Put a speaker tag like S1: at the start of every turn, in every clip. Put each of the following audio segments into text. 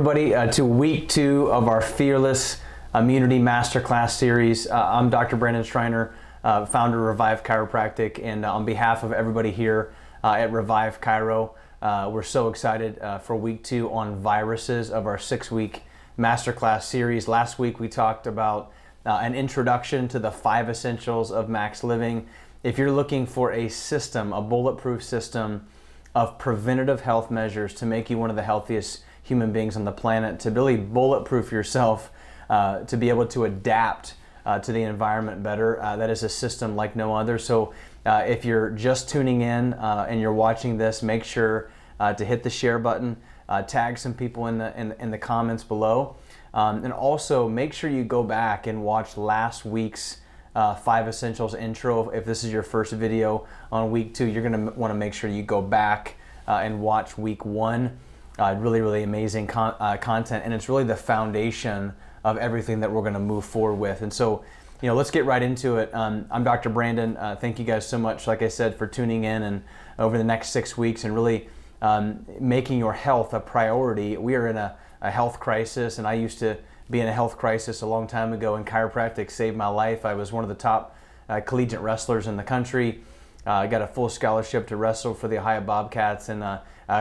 S1: everybody, to week 2 of our Fearless Immunity Masterclass series. I'm Dr. Brandon Schreiner, founder of Revive Chiropractic, and on behalf of everybody here at Revive Chiro, we're so excited for week 2 on viruses of our 6-week Masterclass series. Last week we talked about an introduction to the 5 essentials of max living. If you're looking for a system, a bulletproof system of preventative health measures to make you one of the healthiest human beings on the planet, to really bulletproof yourself, to be able to adapt to the environment better, that is a system like no other. So if you're just tuning in and you're watching this, make sure to hit the share button, tag some people in the comments below, and also make sure you go back and watch last week's 5 Essentials intro. If this is your first video on week 2, you're going to want to make sure you go back and watch week 1. Really amazing content, and it's really the foundation of everything that we're going to move forward with. And so, let's get right into it. I'm Dr. Brandon. Thank you guys so much, like I said, for tuning in and over the next 6 weeks and really making your health a priority. We are in a health crisis, and I used to be in a health crisis a long time ago, and chiropractic saved my life. I was one of the top collegiate wrestlers in the country. I got a full scholarship to wrestle for the Ohio Bobcats, and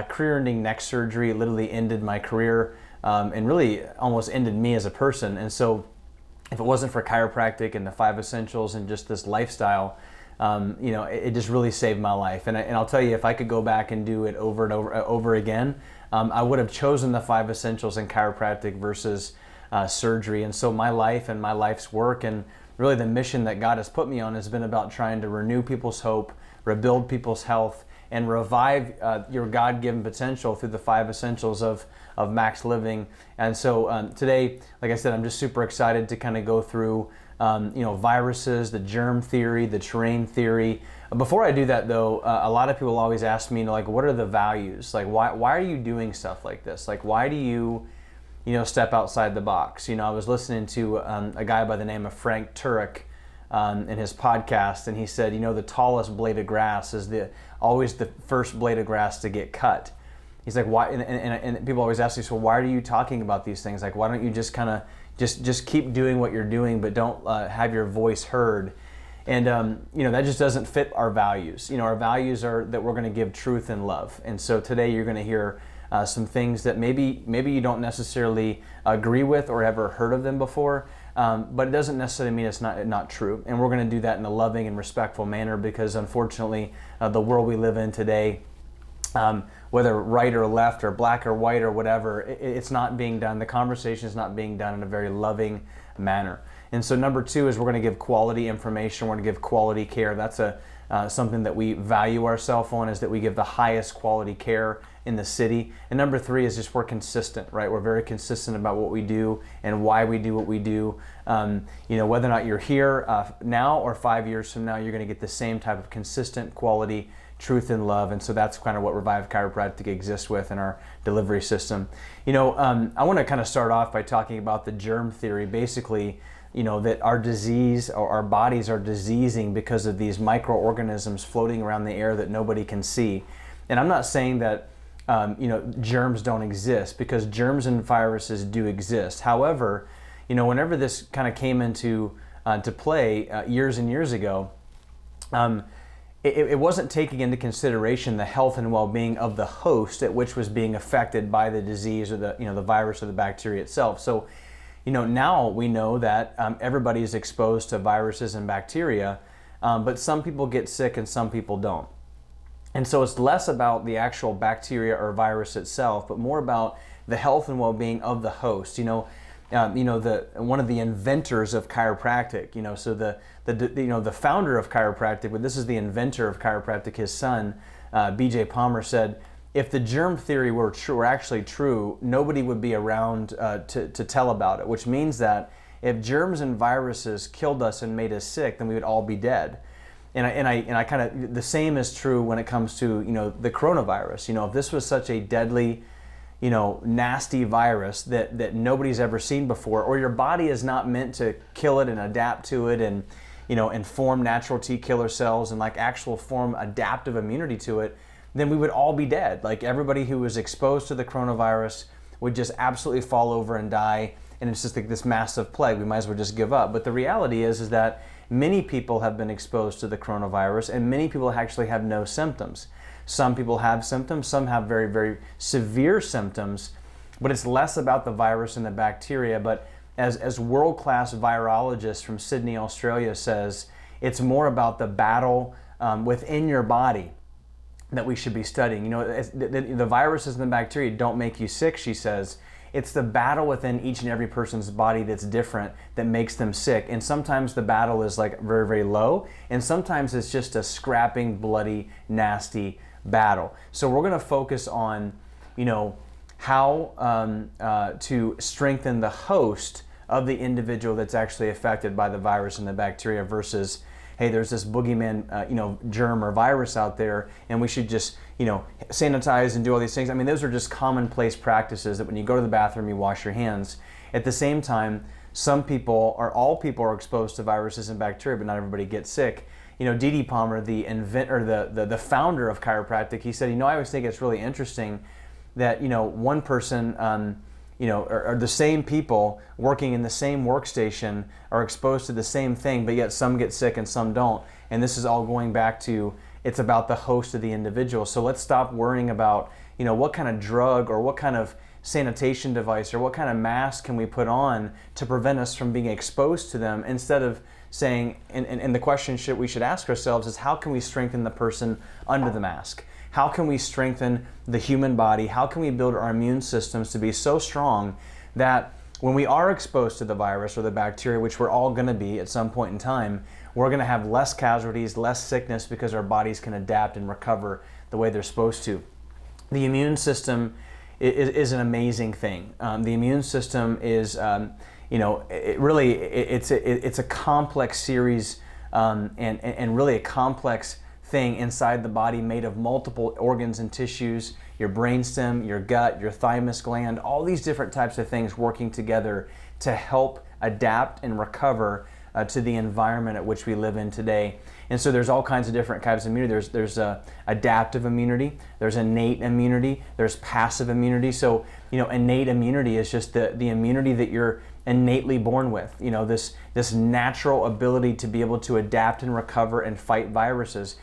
S1: career-ending neck surgery literally ended my career and really almost ended me as a person. And so if it wasn't for chiropractic and the 5 essentials and just this lifestyle, it just really saved my life. And I'll tell you, if I could go back and do it over and over again, I would have chosen the 5 essentials in chiropractic versus surgery. And so my life and my life's work and really the mission that God has put me on has been about trying to renew people's hope, rebuild people's health, and revive your God-given potential through the 5 essentials of max living. And so today, like I said, I'm just super excited to kind of go through viruses, the germ theory, the terrain theory. Before I do that though, a lot of people always ask me, what are the values? Like, why are you doing stuff like this? Like, why do you step outside the box? I was listening to a guy by the name of Frank Turek in his podcast, and he said, the tallest blade of grass is always the first blade of grass to get cut. He's like, why? And people always ask me, so why are you talking about these things? Like, why don't you just kind of just keep doing what you're doing, but don't have your voice heard? And that just doesn't fit our values. Our values are that we're going to give truth and love. And so today you're going to hear some things that maybe you don't necessarily agree with or ever heard of them before, but it doesn't necessarily mean it's not true. And we're going to do that in a loving and respectful manner, because unfortunately the world we live in today, whether right or left or black or white or whatever, it's not being done. The conversation is not being done in a very loving manner. And so number 2 is we're going to give quality information. We're going to give quality care. That's something that we value ourselves on, is that we give the highest quality care in the city. And number 3 is just we're consistent, right? We're very consistent about what we do and why we do what we do. Whether or not you're here now or 5 years from now, you're going to get the same type of consistent quality, truth and love. And so that's kind of what Revive Chiropractic exists with in our delivery system. I want to kind of start off by talking about the germ theory. Basically, that our disease, or our bodies are diseasing because of these microorganisms floating around the air that nobody can see. And I'm not saying that germs don't exist, because germs and viruses do exist. However, whenever this kind of came into to play years and years ago, it wasn't taking into consideration the health and well-being of the host at which was being affected by the disease or the virus or the bacteria itself. So, now we know that everybody is exposed to viruses and bacteria, but some people get sick and some people don't. And so it's less about the actual bacteria or virus itself, but more about the health and well-being of the host. One of the inventors of chiropractic. So the founder of chiropractic, but this is the inventor of chiropractic. His son, B.J. Palmer, said, if the germ theory were actually true, nobody would be around to tell about it. Which means that if germs and viruses killed us and made us sick, then we would all be dead. And I kind of, the same is true when it comes to, the coronavirus. If this was such a deadly, nasty virus that nobody's ever seen before, or your body is not meant to kill it and adapt to it and, and form natural T killer cells and actual form adaptive immunity to it, then we would all be dead. Like everybody who was exposed to the coronavirus would just absolutely fall over and die, and it's just like this massive plague. We might as well just give up. But the reality is that many people have been exposed to the coronavirus, and many people actually have no symptoms. Some people have symptoms, some have very, very severe symptoms, but it's less about the virus and the bacteria. But as world-class virologist from Sydney, Australia says, it's more about the battle within your body that we should be studying. You know, the viruses and the bacteria don't make you sick, she says. It's the battle within each and every person's body that's different that makes them sick. And sometimes the battle is like very, very low, and sometimes it's just a scrapping, bloody, nasty battle. So we're going to focus on, you know, how to strengthen the host of the individual that's actually affected by the virus and the bacteria versus, hey, there's this boogeyman, you know, germ or virus out there, and we should just, you know, sanitize and do all these things. I mean, those are just commonplace practices that when you go to the bathroom, you wash your hands. At the same time, some people, or all people, are exposed to viruses and bacteria, but not everybody gets sick. You know, D.D. Palmer, the inventor, the founder of chiropractic, he said, you know, I always think it's really interesting that, you know, one person, you know, or the same people working in the same workstation are exposed to the same thing, but yet some get sick and some don't. And this is all going back to, it's about the host of the individual. So let's stop worrying about, you know, what kind of drug or what kind of sanitation device or what kind of mask can we put on to prevent us from being exposed to them, instead of saying, and the question we should ask ourselves is, how can we strengthen the person under the mask? How can we strengthen the human body? How can we build our immune systems to be so strong that when we are exposed to the virus or the bacteria, which we're all going to be at some point in time, we're going to have less casualties, less sickness, because our bodies can adapt and recover the way they're supposed to. The immune system is an amazing thing. The immune system is, you know, it's a complex series and really a complex thing inside the body, made of multiple organs and tissues, your brainstem, your gut, your thymus gland, all these different types of things working together to help adapt and recover to the environment at which we live in today. And so there's all kinds of different types of immunity. There's adaptive immunity, there's innate immunity, there's passive immunity. So, you know, innate immunity is just the immunity that you're innately born with. You know, this natural ability to be able to adapt and recover and fight viruses.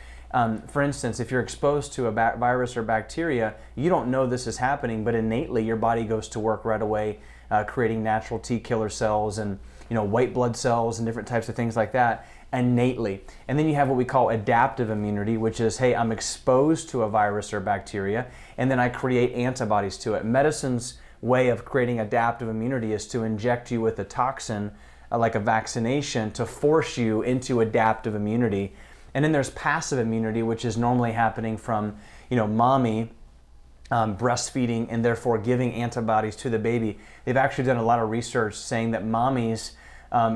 S1: For instance, if you're exposed to a virus or bacteria, you don't know this is happening, but innately your body goes to work right away, creating natural T killer cells and, you know, white blood cells and different types of things like that innately. And then you have what we call adaptive immunity, which is, hey, I'm exposed to a virus or bacteria, and then I create antibodies to it. Medicine's way of creating adaptive immunity is to inject you with a toxin, like a vaccination, to force you into adaptive immunity. And then there's passive immunity, which is normally happening from, you know, mommy breastfeeding and therefore giving antibodies to the baby. They've actually done a lot of research saying that mommies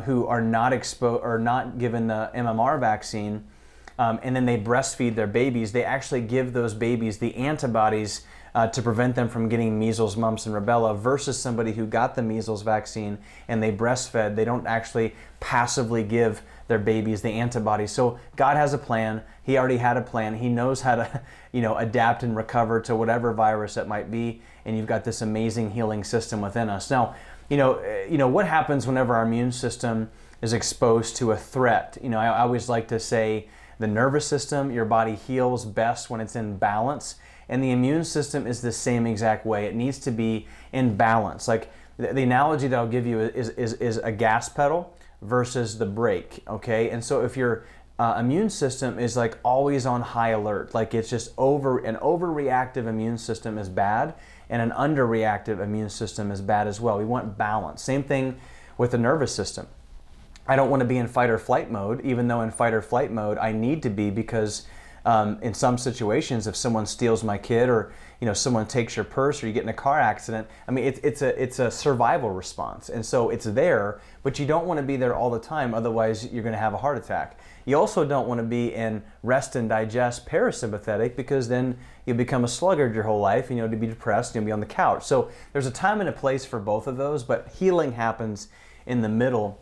S1: who are not exposed or not given the MMR vaccine, and then they breastfeed their babies, they actually give those babies the antibodies to prevent them from getting measles, mumps, and rubella, versus somebody who got the measles vaccine and they breastfed. They don't actually passively give their babies the antibodies. So God has a plan. He already had a plan. He knows how to, you know, adapt and recover to whatever virus it might be. And you've got this amazing healing system within us. Now, you know what happens whenever our immune system is exposed to a threat? You know, I always like to say the nervous system, your body heals best when it's in balance. And the immune system is the same exact way. It needs to be in balance. Like the analogy that I'll give you is a gas pedal versus the brake, okay? And so if your immune system is like always on high alert, like it's just an overreactive immune system is bad, and an underreactive immune system is bad as well. We want balance. Same thing with the nervous system. I don't want to be in fight or flight mode, even though in fight or flight mode I need to be, because in some situations, if someone steals my kid, or you know, someone takes your purse, or you get in a car accident, I mean, it's a survival response, and so it's there. But you don't want to be there all the time, otherwise you're going to have a heart attack. You also don't want to be in rest and digest parasympathetic, because then you become a sluggard your whole life, and to be depressed, you'll be on the couch. So there's a time and a place for both of those, but healing happens in the middle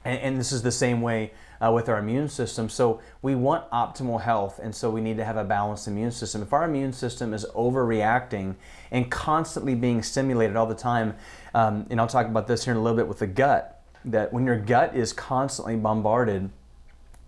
S1: And this is the same way with our immune system. So we want optimal health, and so we need to have a balanced immune system. If our immune system is overreacting and constantly being stimulated all the time, and I'll talk about this here in a little bit with the gut, that when your gut is constantly bombarded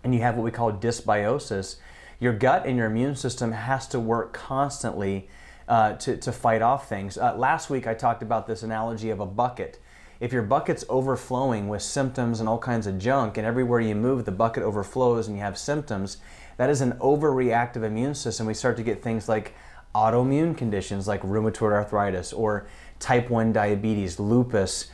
S1: and you have what we call dysbiosis, your gut and your immune system has to work constantly to fight off things. Last week I talked about this analogy of a bucket. If your bucket's overflowing with symptoms and all kinds of junk, and everywhere you move the bucket overflows and you have symptoms, that is an overreactive immune system. We start to get things like autoimmune conditions like rheumatoid arthritis or type 1 diabetes, lupus,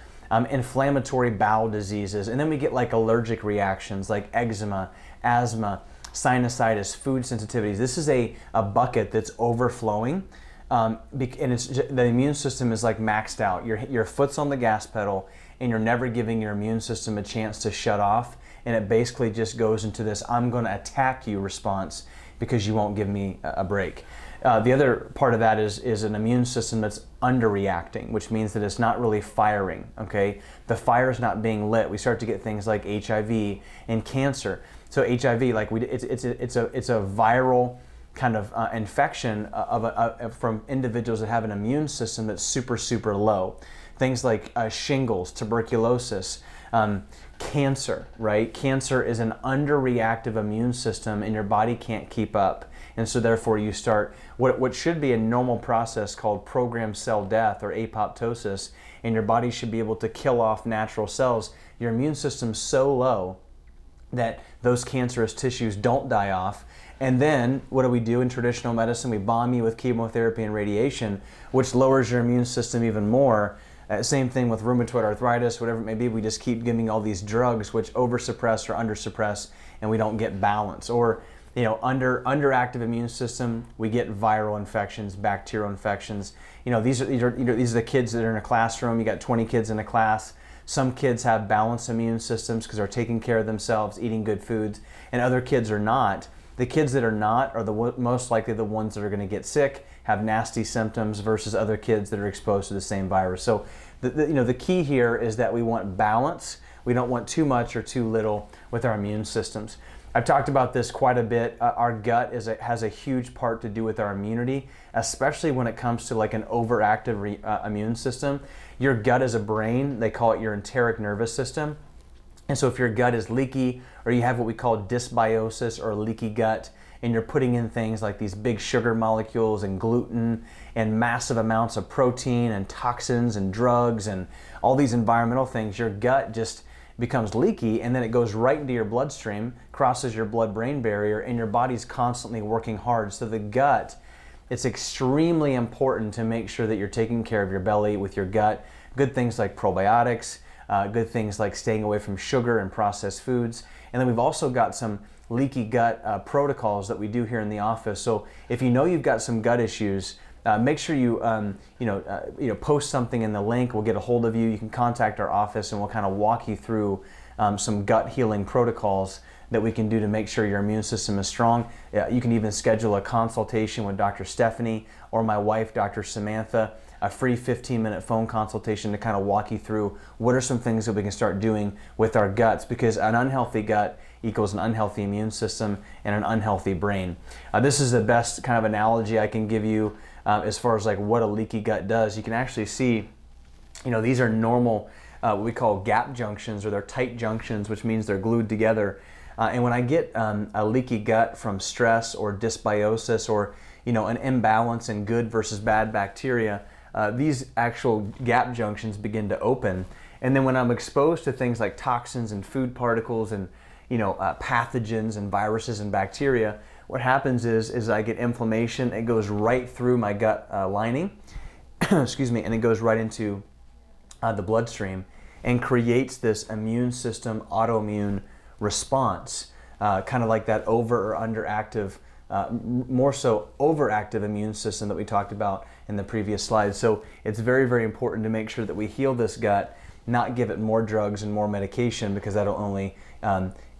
S1: inflammatory bowel diseases, and then we get like allergic reactions like eczema, asthma, sinusitis, food sensitivities. This is a bucket that's overflowing. And the immune system is like maxed out. Your foot's on the gas pedal and you're never giving your immune system a chance to shut off, and it basically just goes into this I'm going to attack you response because you won't give me a break. The other part of that is an immune system that's underreacting, which means that it's not really firing, okay? The fire's not being lit. We start to get things like HIV and cancer. So HIV, like it's a viral kind of infection from individuals that have an immune system that's super low. Things like shingles, tuberculosis, cancer, right? Cancer is an underreactive immune system and your body can't keep up. And so therefore you start what should be a normal process called programmed cell death or apoptosis, and your body should be able to kill off natural cells. Your immune system's so low that those cancerous tissues don't die off. And then what do we do in traditional medicine? We bomb you with chemotherapy and radiation, which lowers your immune system even more. Same thing with rheumatoid arthritis, whatever it may be. We just keep giving all these drugs which oversuppress or undersuppress, and we don't get balance. Or underactive immune system, we get viral infections, bacterial infections. These are the kids that are in a classroom. You got 20 kids in a class. Some kids have balanced immune systems because they're taking care of themselves, eating good foods, and other kids are not. The kids that are not are most likely the ones that are going to get sick, have nasty symptoms, versus other kids that are exposed to the same virus. So the key here is that we want balance. We don't want too much or too little with our immune systems. I've talked about this quite a bit. Our gut has a huge part to do with our immunity, especially when it comes to like an overactive immune system. Your gut is a brain. They call it your enteric nervous system. And so if your gut is leaky, or you have what we call dysbiosis or leaky gut, and you're putting in things like these big sugar molecules and gluten and massive amounts of protein and toxins and drugs and all these environmental things, your gut just becomes leaky, and then it goes right into your bloodstream, crosses your blood-brain barrier, and your body's constantly working hard. So the gut, it's extremely important to make sure that you're taking care of your belly with your gut. Good things like probiotics, good things like staying away from sugar and processed foods. And then we've also got some leaky gut protocols that we do here in the office. So if you know you've got some gut issues, make sure you post something in the link. We'll get a hold of you. You can contact our office, and we'll kind of walk you through some gut healing protocols that we can do to make sure your immune system is strong. You can even schedule a consultation with Dr. Stephanie or my wife, Dr. Samantha, a free 15-minute phone consultation to kind of walk you through what are some things that we can start doing with our guts, because an unhealthy gut equals an unhealthy immune system and an unhealthy brain. This is the best kind of analogy I can give you as far as like what a leaky gut does. You can actually see, these are normal, what we call gap junctions, or they're tight junctions, which means they're glued together. And when I get a leaky gut from stress or dysbiosis or an imbalance in good versus bad bacteria, these actual gap junctions begin to open. And then when I'm exposed to things like toxins and food particles and pathogens and viruses and bacteria, what happens is I get inflammation. It goes right through my gut lining, excuse me, and it goes right into the bloodstream and creates this immune system autoimmune response, kind of like that over or underactive, more so overactive immune system that we talked about in the previous slide. So it's very, very important to make sure that we heal this gut, not give it more drugs and more medication, because that'll only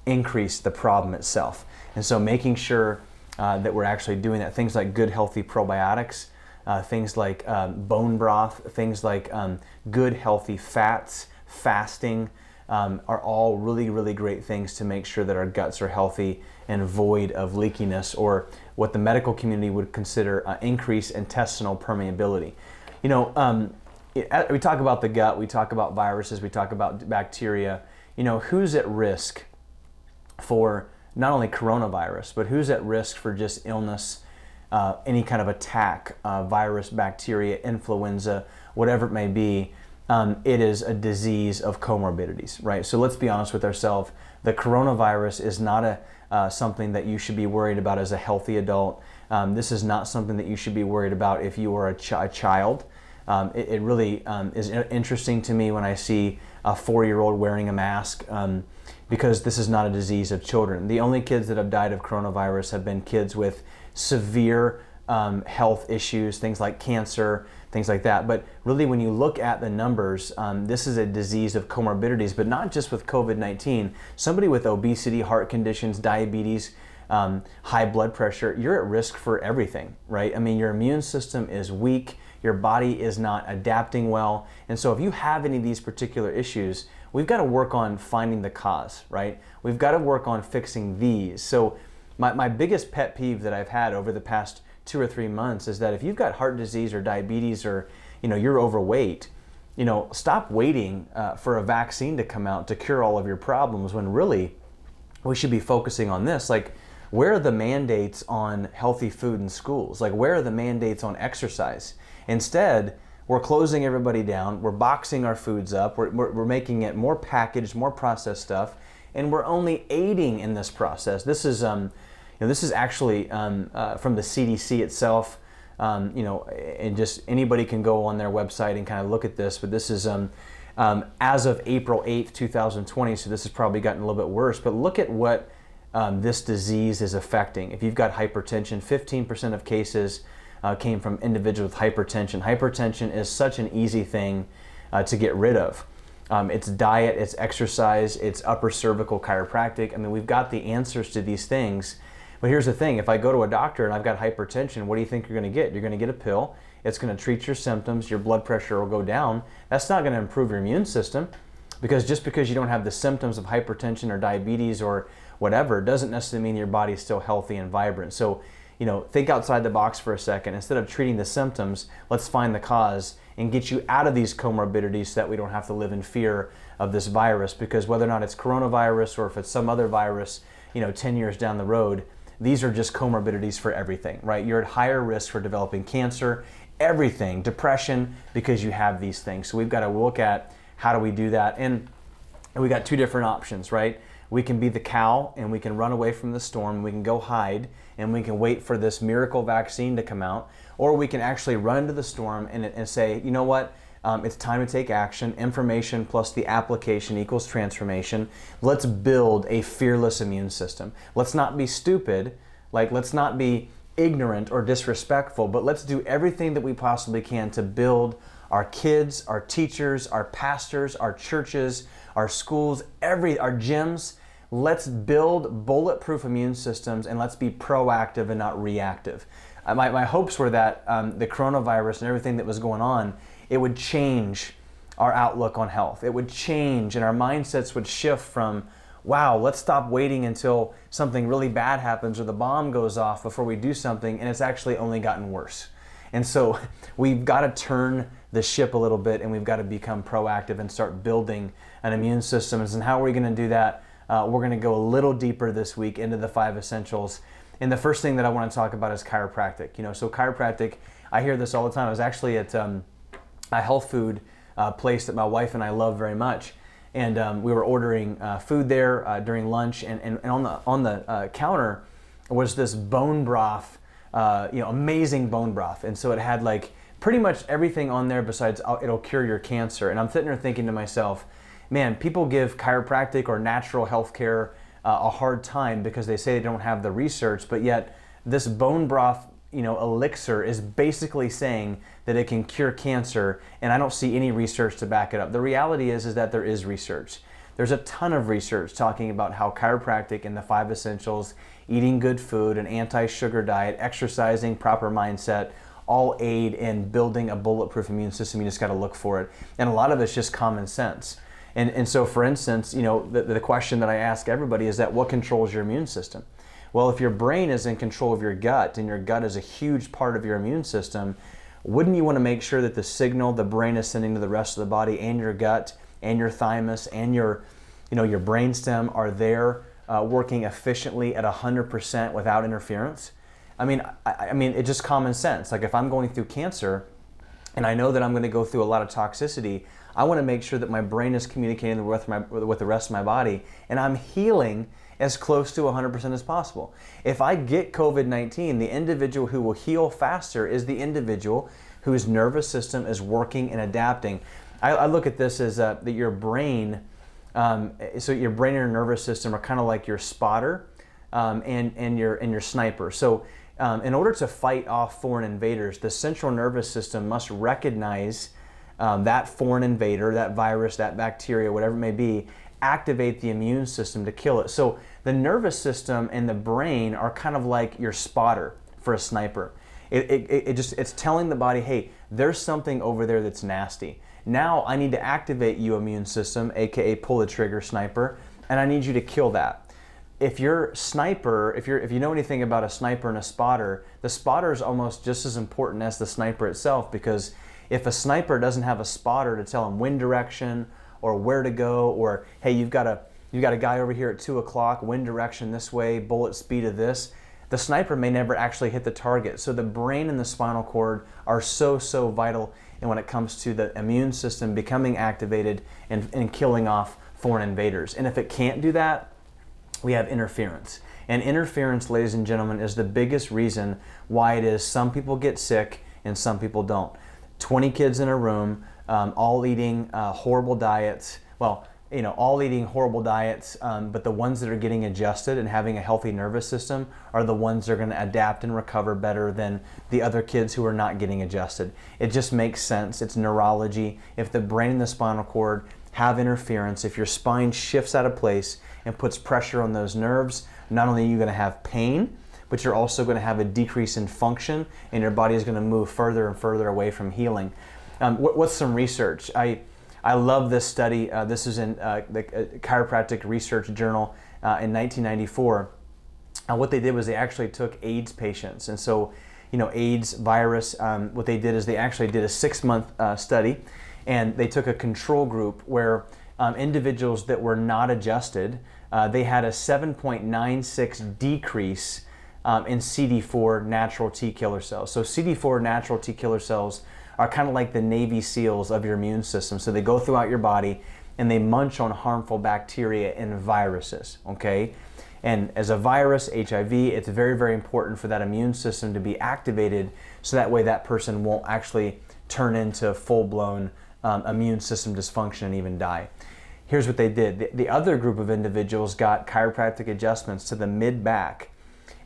S1: increase the problem itself. And so making sure that we're actually doing that, things like good healthy probiotics, things like bone broth, things like good healthy fats, fasting, are all really, really great things to make sure that our guts are healthy and void of leakiness, or what the medical community would consider increased intestinal permeability. You know, we talk about the gut, we talk about viruses, we talk about bacteria. You know, who's at risk for not only coronavirus, but who's at risk for just illness, any kind of attack, virus, bacteria, influenza, whatever it may be? It is a disease of comorbidities, right? So let's be honest with ourselves. The coronavirus is not something that you should be worried about as a healthy adult. This is not something that you should be worried about if you are a child. It really is interesting to me when I see a 4-year-old wearing a mask, because this is not a disease of children. The only kids that have died of coronavirus have been kids with severe health issues, things like cancer, things like that. But really, when you look at the numbers, this is a disease of comorbidities, but not just with COVID-19. Somebody with obesity, heart conditions, diabetes, high blood pressure, you're at risk for everything, right? I mean, your immune system is weak, your body is not adapting well. And so if you have any of these particular issues, we've got to work on finding the cause, right? We've got to work on fixing these. So my biggest pet peeve that I've had over the past 2 or 3 months is that if you've got heart disease or diabetes, or you're overweight, stop waiting for a vaccine to come out to cure all of your problems, when really we should be focusing on this. Like, where are the mandates on healthy food in schools? Like, where are the mandates on exercise? Instead, we're closing everybody down, we're boxing our foods up, we're making it more packaged, more processed stuff, and we're only aiding in this process. This is this is actually from the CDC itself, and just anybody can go on their website and kind of look at this, but this is as of April 8th, 2020, so this has probably gotten a little bit worse, but look at what this disease is affecting. If you've got hypertension, 15% of cases came from individuals with hypertension. Hypertension is such an easy thing to get rid of. It's diet, it's exercise, it's upper cervical chiropractic. I mean, we've got the answers to these things. But here's the thing, if I go to a doctor and I've got hypertension, what do you think you're going to get? You're going to get a pill. It's going to treat your symptoms, your blood pressure will go down. That's not going to improve your immune system, because just because you don't have the symptoms of hypertension or diabetes or whatever doesn't necessarily mean your body's still healthy and vibrant. So, think outside the box for a second. Instead of treating the symptoms, let's find the cause and get you out of these comorbidities so that we don't have to live in fear of this virus, because whether or not it's coronavirus or if it's some other virus, 10 years down the road, these are just comorbidities for everything, right? You're at higher risk for developing cancer, everything, depression, because you have these things. So we've got to look at how do we do that. And we got 2 different options, right? We can be the cow and we can run away from the storm, we can go hide and we can wait for this miracle vaccine to come out, or we can actually run into the storm and say, you know what, it's time to take action. Information plus the application equals transformation. Let's build a fearless immune system. Let's not be stupid, let's not be ignorant or disrespectful, but let's do everything that we possibly can to build our kids, our teachers, our pastors, our churches, our schools, our gyms. Let's build bulletproof immune systems, and let's be proactive and not reactive. My hopes were that the coronavirus and everything that was going on, it would change our outlook on health. It would change, and our mindsets would shift from, wow, let's stop waiting until something really bad happens or the bomb goes off before we do something, and it's actually only gotten worse. And so we've got to turn the ship a little bit, and we've got to become proactive and start building an immune system. And how are we going to do that? We're going to go a little deeper this week into the 5 essentials. And the first thing that I want to talk about is chiropractic. So chiropractic, I hear this all the time. I was actually at a health food place that my wife and I love very much. And we were ordering food there during lunch, and on the counter was this bone broth, amazing bone broth. And so it had pretty much everything on there besides it'll cure your cancer. And I'm sitting there thinking to myself, man, people give chiropractic or natural health care a hard time because they say they don't have the research, but yet this bone broth elixir is basically saying that it can cure cancer, and I don't see any research to back it up. The reality is that there is research. There's a ton of research talking about how chiropractic and the 5 essentials, eating good food, an anti-sugar diet, exercising, proper mindset, all aid in building a bulletproof immune system. You just got to look for it. And a lot of it's just common sense. And so, for instance, the question that I ask everybody is that what controls your immune system? Well, if your brain is in control of your gut, and your gut is a huge part of your immune system, wouldn't you want to make sure that the signal the brain is sending to the rest of the body and your gut and your thymus and your brainstem are there working efficiently at 100% without interference? I mean, it's just common sense. Like if I'm going through cancer and I know that I'm going to go through a lot of toxicity, I want to make sure that my brain is communicating with the rest of my body and I'm healing as close to 100% as possible. If I get COVID-19, the individual who will heal faster is the individual whose nervous system is working and adapting. I look at this as that your brain, so your brain and your nervous system are kind of like your spotter and your sniper. So in order to fight off foreign invaders, the central nervous system must recognize that foreign invader, that virus, that bacteria, whatever it may be, activate the immune system to kill it. So the nervous system and the brain are kind of like your spotter for a sniper. It's telling the body, hey, there's something over there that's nasty. Now I need to activate you, immune system, aka pull the trigger, sniper, and I need you to kill that. If you're sniper, if you know anything about a sniper and a spotter, the spotter is almost just as important as the sniper itself, because if a sniper doesn't have a spotter to tell him wind direction or where to go, or hey, you've got a guy over here at 2 o'clock, wind direction this way, bullet speed of this, the sniper may never actually hit the target. So the brain and the spinal cord are so vital and when it comes to the immune system becoming activated and killing off foreign invaders. And if it can't do that, we have interference. And interference, ladies and gentlemen, is the biggest reason why it is some people get sick and some people don't. 20 kids in a room, all eating horrible diets. Well, all eating horrible diets, but the ones that are getting adjusted and having a healthy nervous system are the ones that are going to adapt and recover better than the other kids who are not getting adjusted. It just makes sense. It's neurology. If the brain and the spinal cord have interference, if your spine shifts out of place and puts pressure on those nerves, not only are you going to have pain, but you're also going to have a decrease in function and your body is going to move further and further away from healing. What's some research? I love this study. This is in the Chiropractic Research Journal in 1994. What they did was they actually took AIDS patients. And so, AIDS virus, what they did is they actually did a 6-month study, and they took a control group where individuals that were not adjusted, they had a 7.96 decrease in CD4 natural T killer cells. So CD4 natural T killer cells are kind of like the Navy SEALs of your immune system. So they go throughout your body and they munch on harmful bacteria and viruses, okay? And as a virus, HIV, it's very important for that immune system to be activated so that way that person won't actually turn into full-blown immune system dysfunction and even die. Here's what they did. The other group of individuals got chiropractic adjustments to the mid-back.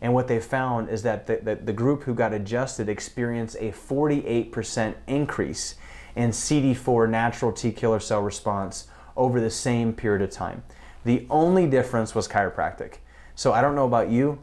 S1: And what they found is that the group who got adjusted experienced a 48% increase in CD4 natural T killer cell response over the same period of time. The only difference was chiropractic. So I don't know about you,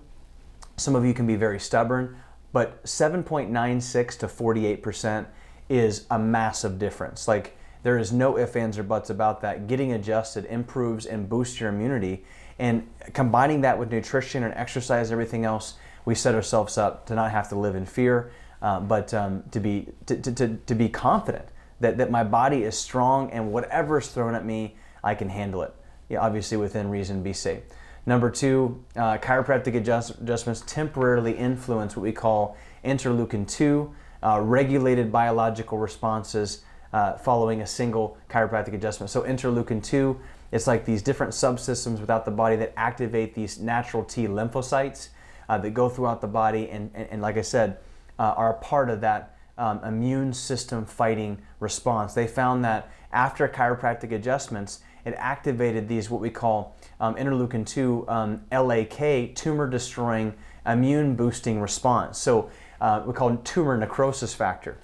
S1: some of you can be very stubborn, but 7.96 to 48% is a massive difference. Like, there is no ifs, ands, or buts about that. Getting adjusted improves and boosts your immunity. And combining that with nutrition and exercise, everything else, we set ourselves up to not have to live in fear, but to be confident that my body is strong and whatever is thrown at me, I can handle it. Yeah, obviously within reason, be safe. Number 2, chiropractic adjustments temporarily influence what we call interleukin-2, regulated biological responses following a single chiropractic adjustment. So interleukin-2, it's like these different subsystems without the body that activate these natural T lymphocytes that go throughout the body and like I said, are a part of that immune system fighting response. They found that after chiropractic adjustments, it activated these what we call interleukin-2 LAK, tumor destroying immune boosting response. So we call it tumor necrosis factor.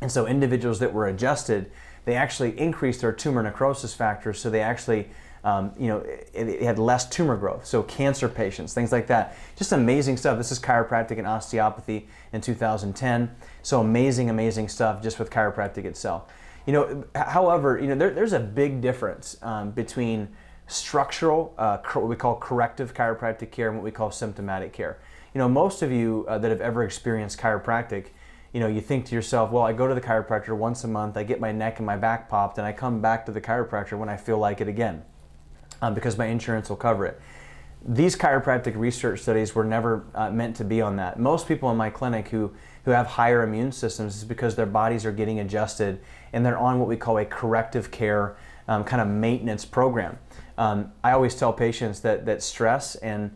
S1: And so individuals that were adjusted, they actually increased their tumor necrosis factor, so they actually, it had less tumor growth. So cancer patients, things like that. Just amazing stuff. This is Chiropractic and Osteopathy in 2010. So amazing stuff just with chiropractic itself. However, there's a big difference between structural, what we call corrective chiropractic care, and what we call symptomatic care. Most of you that have ever experienced chiropractic, you think to yourself, well, I go to the chiropractor once a month, I get my neck and my back popped, and I come back to the chiropractor when I feel like it again, because my insurance will cover it. These chiropractic research studies were never meant to be on that. Most people in my clinic who have higher immune systems is because their bodies are getting adjusted and they're on what we call a corrective care kind of maintenance program. I always tell patients that stress and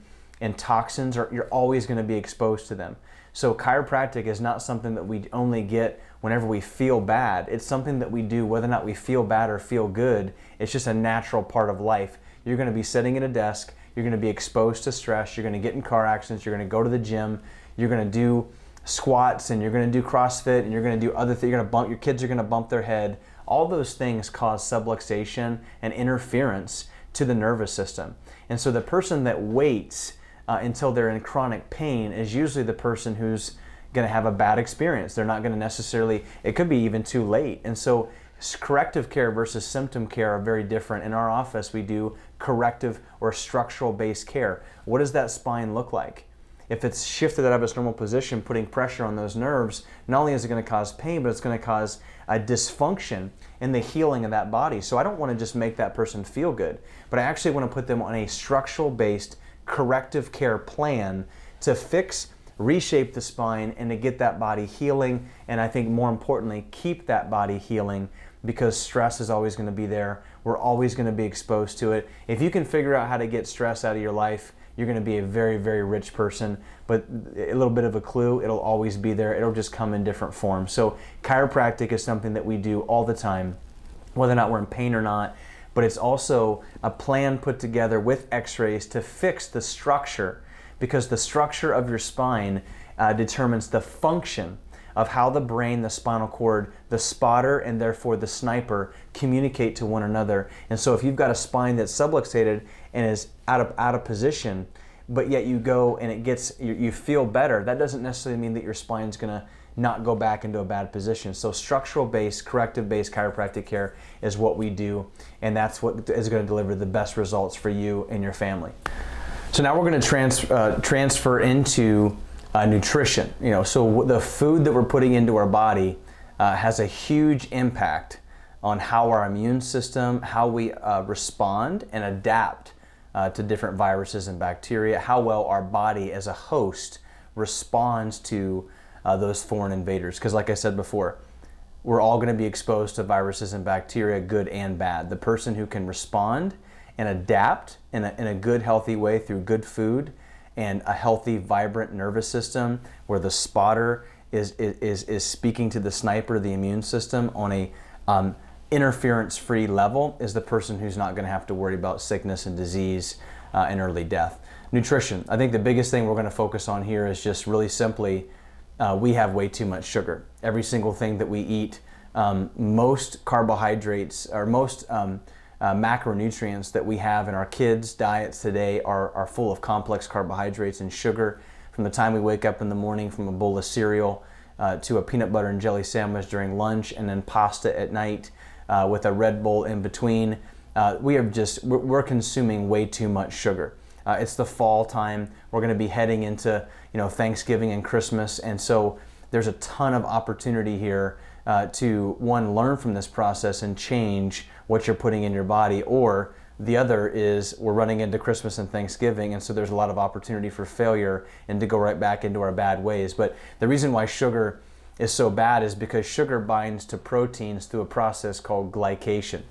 S1: toxins, you're always going to be exposed to them. So chiropractic is not something that we only get whenever we feel bad. It's something that we do whether or not we feel bad or feel good. It's just a natural part of life. You're going to be sitting at a desk, you're going to be exposed to stress, you're going to get in car accidents, you're going to go to the gym, you're going to do squats, and you're going to do CrossFit, and you're going to do other things. Your kids are going to bump their head. All those things cause subluxation and interference to the nervous system. And so the person that waits until they're in chronic pain is usually the person who's going to have a bad experience. They're not going to necessarily, it could be even too late. And so corrective care versus symptom care are very different. In our office, we do corrective or structural based care. What does that spine look like? If it's shifted out of its normal position, putting pressure on those nerves, not only is it going to cause pain, but it's going to cause a dysfunction in the healing of that body. So I don't want to just make that person feel good, but I actually want to put them on a structural based corrective care plan to fix, reshape the spine, and to get that body healing, and I think more importantly, keep that body healing, because stress is always going to be there. We're always going to be exposed to it. If you can figure out how to get stress out of your life, you're going to be a very, very rich person. But a little bit of a clue, it'll always be there. It'll just come in different forms. So chiropractic is something that we do all the time, whether or not we're in pain or not. But it's also a plan put together with x-rays to fix the structure, because the structure of your spine determines the function of how the brain, the spinal cord, the spotter, and therefore the sniper communicate to one another. And so if you've got a spine that's subluxated and is out of position, but yet you go and you feel better, that doesn't necessarily mean that your spine's gonna not go back into a bad position. So structural-based, corrective-based chiropractic care is what we do, and that's what is going to deliver the best results for you and your family. So now we're going to transfer into nutrition. So the food that we're putting into our body has a huge impact on how our immune system, how we respond and adapt to different viruses and bacteria, how well our body as a host responds to those foreign invaders. Because like I said before, we're all going to be exposed to viruses and bacteria, good and bad. The person who can respond and adapt in a good, healthy way through good food and a healthy, vibrant nervous system where the spotter is speaking to the sniper, the immune system, on a interference-free level, is the person who's not going to have to worry about sickness and disease and early death. Nutrition. I think the biggest thing we're going to focus on here is just really simply we have way too much sugar. Every single thing that we eat, most carbohydrates or most macronutrients that we have in our kids' diets today are full of complex carbohydrates and sugar. From the time we wake up in the morning, from a bowl of cereal to a peanut butter and jelly sandwich during lunch, and then pasta at night with a Red Bull in between. We're consuming way too much sugar. It's the fall time. We're going to be heading into Thanksgiving and Christmas, and so there's a ton of opportunity here to learn from this process and change what you're putting in your body. Or the other is we're running into Christmas and Thanksgiving, and so there's a lot of opportunity for failure and to go right back into our bad ways. But the reason why sugar is so bad is because sugar binds to proteins through a process called glycation,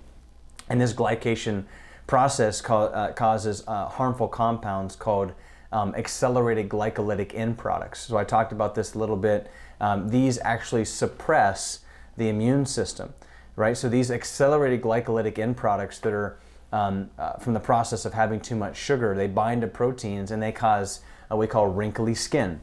S1: and this glycation process causes harmful compounds called accelerated glycolytic end products. So I talked about this a little bit. These actually suppress the immune system, right? So these accelerated glycolytic end products that are from the process of having too much sugar, they bind to proteins and they cause what we call wrinkly skin.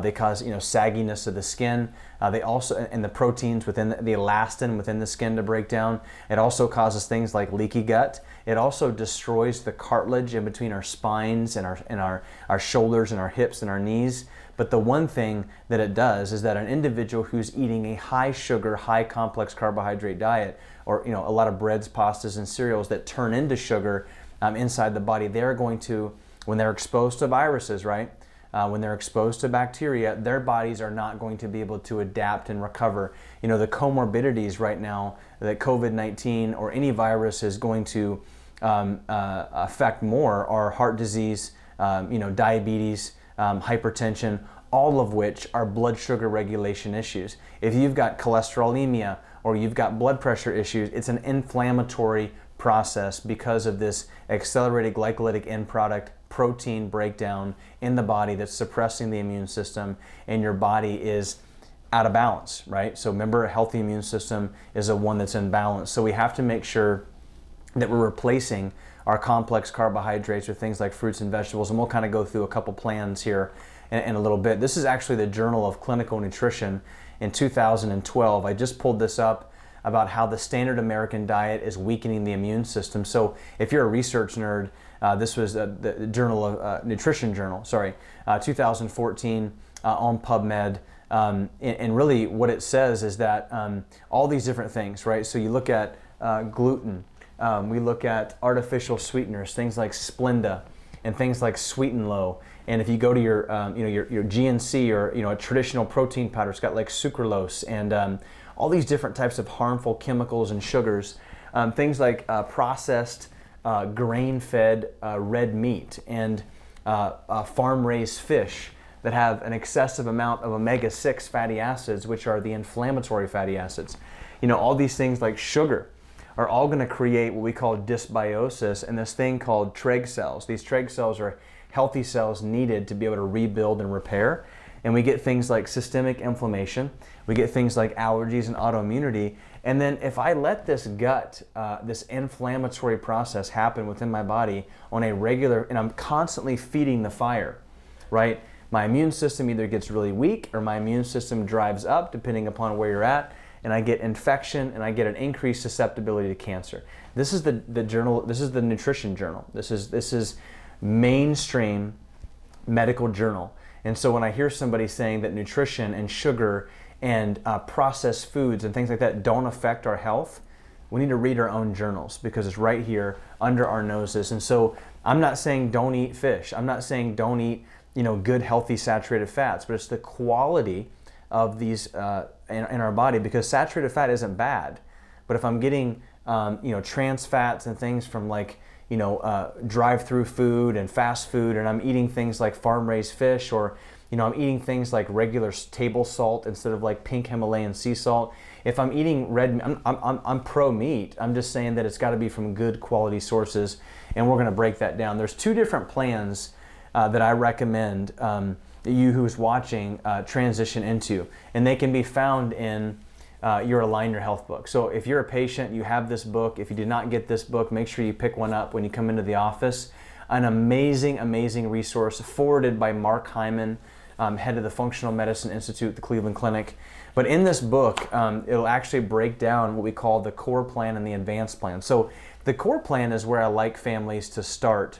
S1: They cause sagginess of the skin. They also, and the proteins within the elastin within the skin to break down. It also causes things like leaky gut. It also destroys the cartilage in between our spines and our shoulders and our hips and our knees. But the one thing that it does is that an individual who's eating a high sugar, high complex carbohydrate diet, or a lot of breads, pastas, and cereals that turn into sugar inside the body, they're going to, when they're exposed to viruses, right? When they're exposed to bacteria, their bodies are not going to be able to adapt and recover. The comorbidities right now that COVID-19 or any virus is going to affect more are heart disease, diabetes, hypertension, all of which are blood sugar regulation issues. If you've got cholesterolemia or you've got blood pressure issues, it's an inflammatory process because of this accelerated glycolytic end product protein breakdown in the body that's suppressing the immune system, and your body is out of balance, right? So remember, a healthy immune system is a one that's in balance. So we have to make sure that we're replacing our complex carbohydrates with things like fruits and vegetables, and we'll kind of go through a couple plans here in a little bit. This is actually the Journal of Clinical Nutrition in 2012. I just pulled this up about how the standard American diet is weakening the immune system. So if you're a research nerd, this was the Journal of Nutrition Journal, 2014 on PubMed. And really what it says is that all these different things, right? So you look at gluten, we look at artificial sweeteners, things like Splenda and things like Sweet and Low. And if you go to your GNC or a traditional protein powder, it's got like sucralose and all these different types of harmful chemicals and sugars, things like processed grain-fed red meat and farm-raised fish that have an excessive amount of omega-6 fatty acids, which are the inflammatory fatty acids. All these things like sugar are all going to create what we call dysbiosis and this thing called Treg cells. These Treg cells are healthy cells needed to be able to rebuild and repair. And we get things like systemic inflammation, we get things like allergies and autoimmunity. And then if I let this gut, this inflammatory process happen within my body on a regular, and I'm constantly feeding the fire, right? My immune system either gets really weak or my immune system drives up depending upon where you're at, and I get infection and I get an increased susceptibility to cancer. This is the journal, this is the nutrition journal. This is mainstream medical journal. And so when I hear somebody saying that nutrition and sugar and processed foods and things like that don't affect our health, we need to read our own journals because it's right here under our noses. And so I'm not saying don't eat fish. I'm not saying don't eat good, healthy, saturated fats, but it's the quality of these in our body, because saturated fat isn't bad. But if I'm getting trans fats and things from like drive-through food and fast food, and I'm eating things like farm-raised fish, or I'm eating things like regular table salt instead of like pink Himalayan sea salt. If I'm eating red, I'm pro meat. I'm just saying that it's got to be from good quality sources, and we're going to break that down. There's two different plans that I recommend you who's watching transition into, and they can be found in your Align Your Health book. So if you're a patient, you have this book. If you did not get this book, make sure you pick one up when you come into the office. An amazing, amazing resource forwarded by Mark Hyman, head of the Functional Medicine Institute at the Cleveland Clinic. But in this book, it'll actually break down what we call the core plan and the advanced plan. So the core plan is where I like families to start.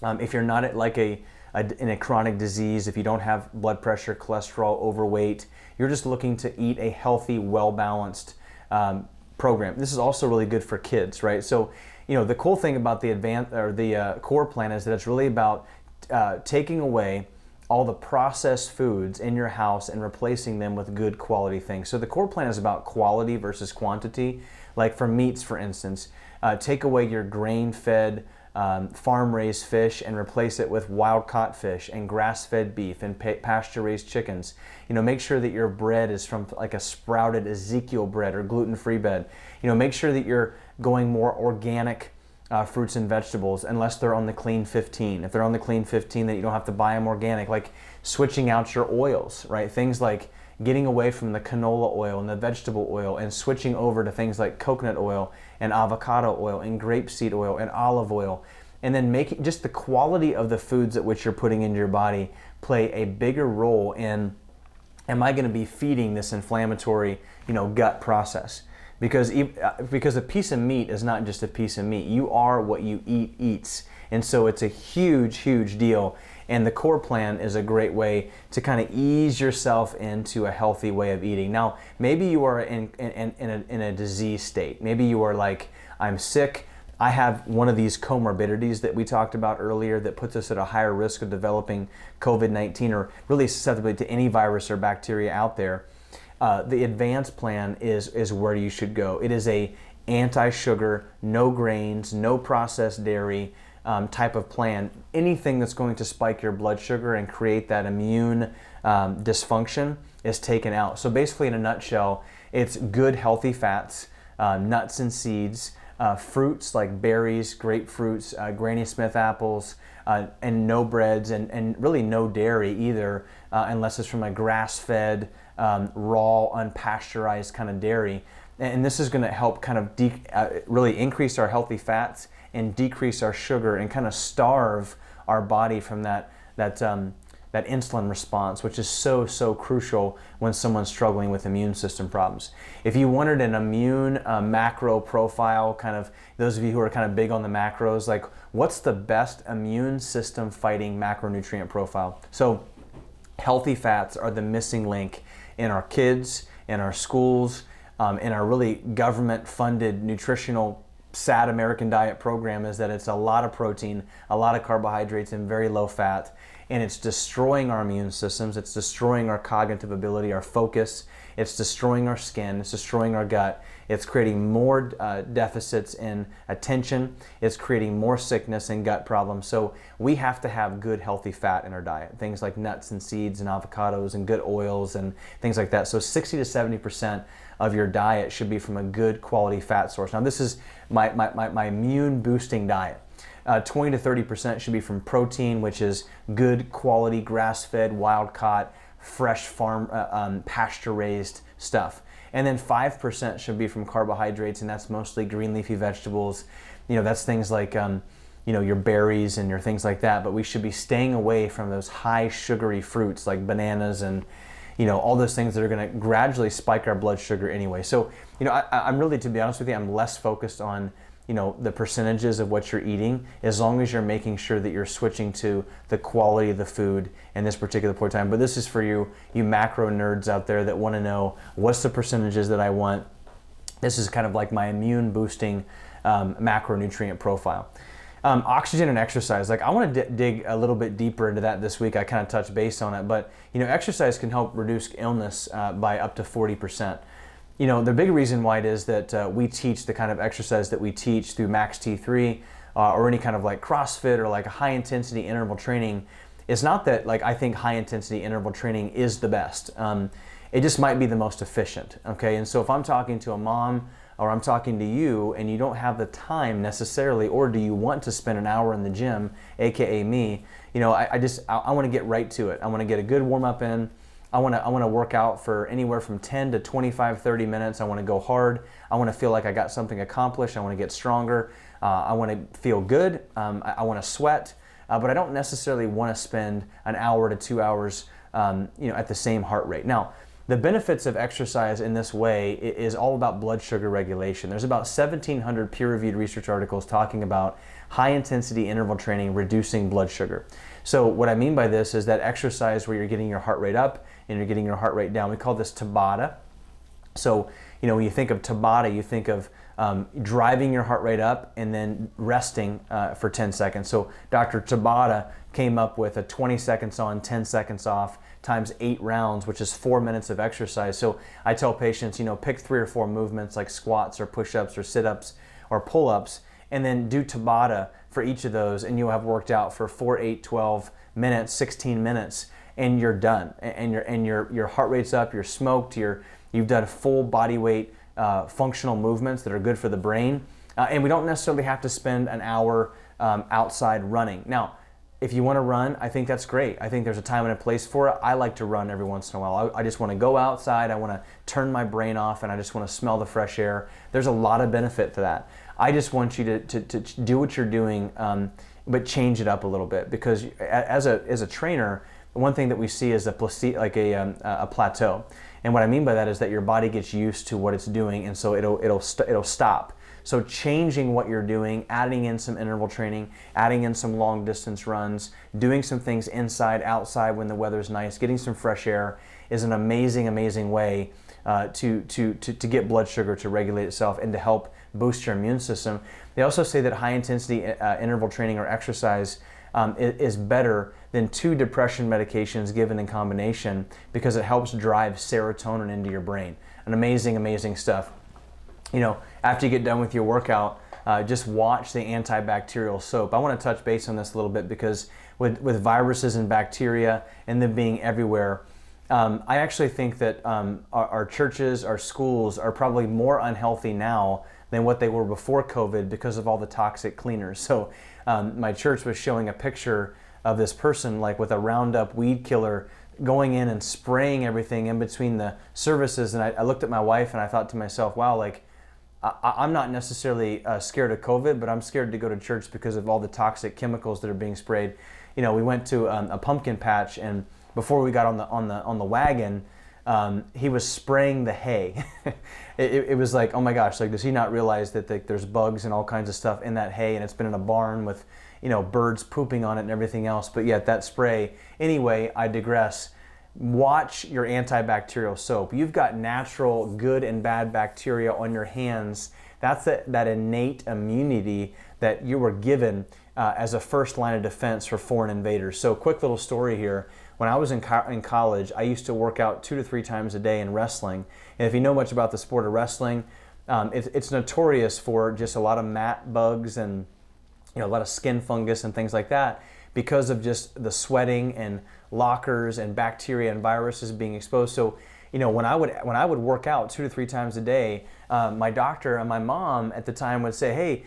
S1: If you're not at like in a chronic disease, if you don't have blood pressure, cholesterol, overweight, you're just looking to eat a healthy, well-balanced program. This is also really good for kids, right? So, the cool thing about the core plan is that it's really about taking away all the processed foods in your house and replacing them with good quality things. So the core plan is about quality versus quantity. Like for meats, for instance, take away your grain-fed farm-raised fish and replace it with wild-caught fish and grass-fed beef and pasture-raised chickens. Make sure that your bread is from like a sprouted Ezekiel bread or gluten-free bread. Make sure that you're going more organic fruits and vegetables, unless they're on the Clean 15. If they're on the Clean 15, then you don't have to buy them organic. Like switching out your oils, right? Things like getting away from the canola oil and the vegetable oil and switching over to things like coconut oil and avocado oil and grapeseed oil and olive oil. and then making just the quality of the foods that which you're putting into your body play a bigger role in, am I going to be feeding this inflammatory, gut process? Because a piece of meat is not just a piece of meat. You are what you eat eats. And so it's a huge, huge deal. And the core plan is a great way to kind of ease yourself into a healthy way of eating. Now, maybe you are in a disease state. Maybe you are like, I'm sick. I have one of these comorbidities that we talked about earlier that puts us at a higher risk of developing COVID-19 or really susceptible to any virus or bacteria out there. The advanced plan is where you should go. It is a anti-sugar, no grains, no processed dairy type of plan. Anything that's going to spike your blood sugar and create that immune dysfunction is taken out. So basically, in a nutshell, it's good healthy fats, nuts and seeds, fruits like berries, grapefruits, Granny Smith apples, and no breads and really no dairy either, unless it's from a grass-fed, raw, unpasteurized kind of dairy. And this is going to help kind of really increase our healthy fats and decrease our sugar and kind of starve our body from that insulin response, which is so crucial when someone's struggling with immune system problems. If you wanted an immune macro profile, kind of those of you who are kind of big on the macros, like what's the best immune system fighting macronutrient profile? So healthy fats are the missing link in our kids, in our schools, in our really government-funded nutritional sad American diet program, is that it's a lot of protein, a lot of carbohydrates, and very low fat. And it's destroying our immune systems, it's destroying our cognitive ability, our focus, it's destroying our skin, it's destroying our gut, it's creating more deficits in attention, it's creating more sickness and gut problems. So we have to have good healthy fat in our diet, things like nuts and seeds and avocados and good oils and things like that. So 60 to 70% of your diet should be from a good quality fat source. Now this is my immune boosting diet. 20 to 30% should be from protein, which is good quality, grass-fed, wild-caught, fresh farm, pasture-raised stuff. And then 5% should be from carbohydrates, and that's mostly green leafy vegetables. That's things like your berries and your things like that. But we should be staying away from those high sugary fruits like bananas and all those things that are going to gradually spike our blood sugar anyway. So I'm really, to be honest with you, I'm less focused on the percentages of what you're eating, as long as you're making sure that you're switching to the quality of the food in this particular point in time. But this is for you macro nerds out there that want to know what's the percentages that I want. This is kind of like my immune boosting macronutrient profile. Oxygen and exercise, like I want to dig a little bit deeper into that this week. I kind of touched base on it, but exercise can help reduce illness by up to 40%. The big reason why it is that we teach the kind of exercise that we teach through Max T3 or any kind of like CrossFit or like a high intensity interval training is not that like I think high intensity interval training is the best. It just might be the most efficient, okay? And so if I'm talking to a mom or I'm talking to you and you don't have the time necessarily, or do you want to spend an hour in the gym, AKA me, I want to get right to it. I want to get a good warm up in. I want to work out for anywhere from 10 to 25, 30 minutes. I want to go hard. I want to feel like I got something accomplished. I want to get stronger. I want to feel good. I want to sweat. But I don't necessarily want to spend an hour to 2 hours at the same heart rate. Now, the benefits of exercise in this way is all about blood sugar regulation. There's about 1,700 peer-reviewed research articles talking about high-intensity interval training reducing blood sugar. So what I mean by this is that exercise where you're getting your heart rate up and you're getting your heart rate down. We call this Tabata. So, when you think of Tabata, you think of driving your heart rate up and then resting for 10 seconds. So Dr. Tabata came up with a 20 seconds on, 10 seconds off times 8 rounds, which is 4 minutes of exercise. So I tell patients, pick 3 or 4 movements like squats or push-ups or sit-ups or pull-ups, and then do Tabata for each of those, and you'll have worked out for 4, 8, 12 minutes, 16 minutes, and you're done. And your heart rate's up, you're smoked, you've done full body weight functional movements that are good for the brain. And we don't necessarily have to spend an hour outside running. Now, if you want to run, I think that's great. I think there's a time and a place for it. I like to run every once in a while. I just want to go outside, I want to turn my brain off, and I just want to smell the fresh air. There's a lot of benefit to that. I just want you to do what you're doing but change it up a little bit, because as a trainer, one thing that we see is a plateau. And what I mean by that is that your body gets used to what it's doing, and so it'll stop. So changing what you're doing, adding in some interval training, adding in some long distance runs, doing some things inside, outside when the weather's nice, getting some fresh air is an amazing, amazing way to get blood sugar to regulate itself and to help boost your immune system. They also say that high intensity interval training or exercise is better than 2 depression medications given in combination, because it helps drive serotonin into your brain. An amazing, amazing stuff. You know, after you get done with your workout, just watch the antibacterial soap. I want to touch base on this a little bit, because with viruses and bacteria and them being everywhere, I actually think that our churches, our schools are probably more unhealthy now than what they were before COVID because of all the toxic cleaners. So my church was showing a picture of this person like with a Roundup weed killer going in and spraying everything in between the services. And I looked at my wife and I thought to myself, wow, like I'm not necessarily scared of COVID, but I'm scared to go to church because of all the toxic chemicals that are being sprayed. You know, we went to a pumpkin patch, and before we got on the wagon, he was spraying the hay. it was like, oh my gosh, like does he not realize that there's bugs and all kinds of stuff in that hay, and it's been in a barn with, you know, birds pooping on it and everything else, but yet that spray. Anyway, I digress. Watch your antibacterial soap. You've got natural good and bad bacteria on your hands. That's that innate immunity that you were given as a first line of defense for foreign invaders. So quick little story here. When I was in college, I used to work out 2 to 3 times a day in wrestling. And if you know much about the sport of wrestling, it's notorious for just a lot of mat bugs and, you know, a lot of skin fungus and things like that, because of just the sweating and lockers and bacteria and viruses being exposed. So, you know, when I would work out 2 to 3 times a day, my doctor and my mom at the time would say, hey,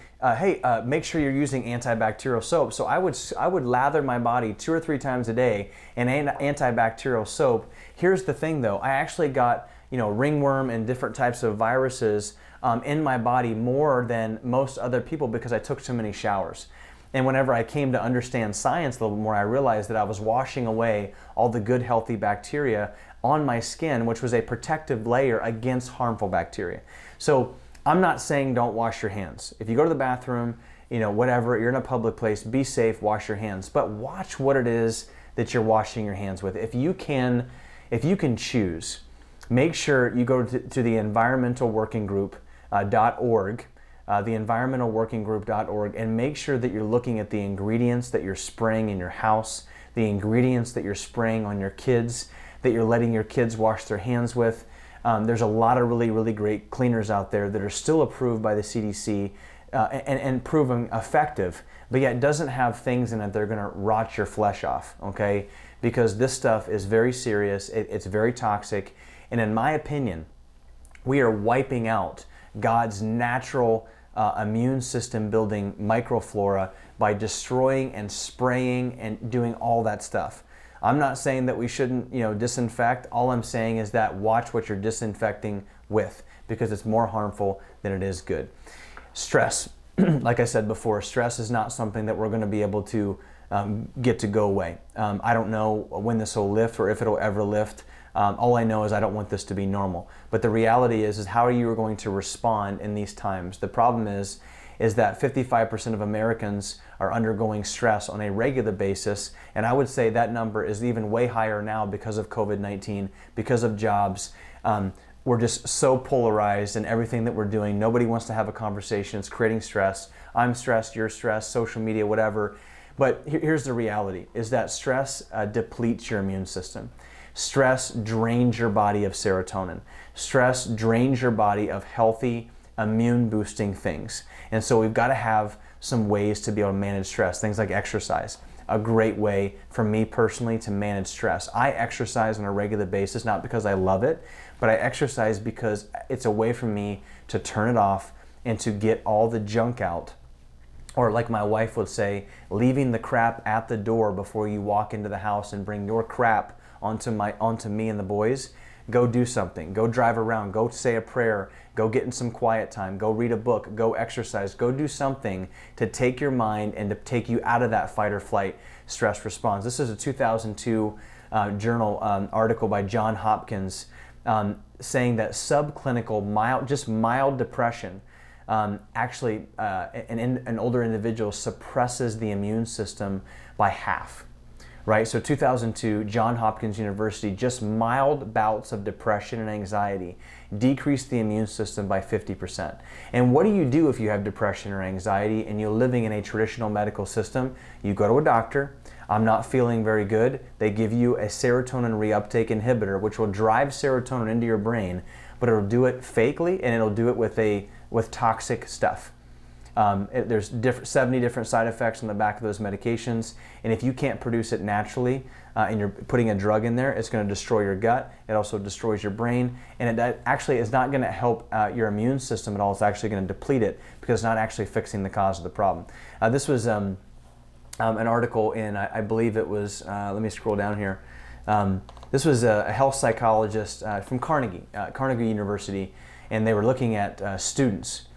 S1: make sure you're using antibacterial soap. So I would lather my body 2 or 3 times a day in antibacterial soap. Here's the thing though, I actually got, you know, ringworm and different types of viruses in my body more than most other people because I took so many showers. And whenever I came to understand science a little more, I realized that I was washing away all the good, healthy bacteria on my skin, which was a protective layer against harmful bacteria. So I'm not saying don't wash your hands. If you go to the bathroom, you know, whatever, you're in a public place, be safe, wash your hands. But watch what it is that you're washing your hands with. If you can choose, make sure you go to the Environmental Working Group.org. The environmentalworkinggroup.org, and make sure that you're looking at the ingredients that you're spraying in your house, the ingredients that you're spraying on your kids, that you're letting your kids wash their hands with. There's a lot of really, really great cleaners out there that are still approved by the CDC and proven effective, but yet it doesn't have things in it that are going to rot your flesh off, okay? Because this stuff is very serious, it's very toxic, and in my opinion, we are wiping out God's natural immune system building microflora by destroying and spraying and doing all that stuff. I'm not saying that we shouldn't, you know, disinfect. All I'm saying is that watch what you're disinfecting with, because it's more harmful than it is good. Stress, like I said before, stress is not something that we're going to be able to get to go away. I don't know when this will lift or if it'll ever lift. All I know is I don't want this to be normal. But the reality is how are you going to respond in these times? The problem is that 55% of Americans are undergoing stress on a regular basis, and I would say that number is even way higher now because of COVID-19, because of jobs. We're just so polarized in everything that we're doing. Nobody wants to have a conversation. It's creating stress. I'm stressed, you're stressed, social media, whatever. But here's the reality, is that stress depletes your immune system. Stress drains your body of serotonin. Stress drains your body of healthy, immune-boosting things. And so we've got to have some ways to be able to manage stress, things like exercise. A great way for me personally to manage stress. I exercise on a regular basis, not because I love it, but I exercise because it's a way for me to turn it off and to get all the junk out. Or like my wife would say, leaving the crap at the door before you walk into the house and bring your crap onto me and the boys. go do something, go drive around, go say a prayer, go get in some quiet time, go read a book, go exercise, go do something to take your mind and to take you out of that fight or flight stress response. This is a 2002 journal article by John Hopkins saying that subclinical mild depression actually an older individual suppresses the immune system by half. Right, so 2002, Johns Hopkins University, just mild bouts of depression and anxiety decreased the immune system by 50%. And what do you do if you have depression or anxiety and you're living in a traditional medical system? You go to a doctor. I'm not feeling very good. They give you a serotonin reuptake inhibitor, which will drive serotonin into your brain, but it'll do it fakely and it'll do it with toxic stuff. There's 70 different side effects on the back of those medications, and if you can't produce it naturally and you're putting a drug in there, it's going to destroy your gut. It also destroys your brain, and it actually is not going to help your immune system at all. It's actually going to deplete it because it's not actually fixing the cause of the problem. This was an article in, I believe it was, let me scroll down here. This was a health psychologist from Carnegie University, and they were looking at students.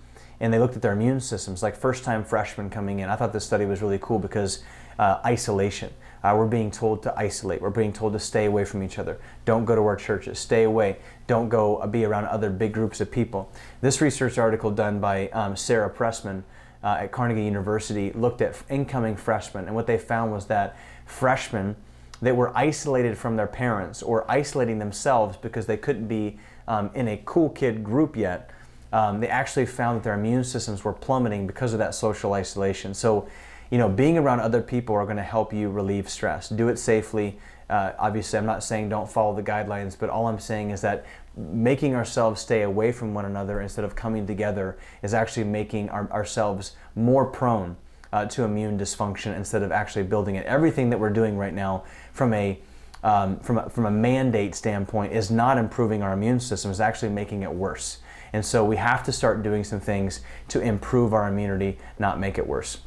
S1: And they looked at their immune systems, like first-time freshmen coming in. I thought this study was really cool because isolation. We're being told to isolate. We're being told to stay away from each other. Don't go to our churches. Stay away. Don't go be around other big groups of people. This research article done by Sarah Pressman at Carnegie University looked at incoming freshmen, and what they found was that freshmen that were isolated from their parents or isolating themselves because they couldn't be in a cool kid group yet, they actually found that their immune systems were plummeting because of that social isolation. So, being around other people are going to help you relieve stress. Do it safely. Obviously, I'm not saying don't follow the guidelines, but all I'm saying is that making ourselves stay away from one another instead of coming together is actually making ourselves more prone to immune dysfunction instead of actually building it. Everything that we're doing right now from a mandate standpoint is not improving our immune system. It's actually making it worse. And so we have to start doing some things to improve our immunity, not make it worse.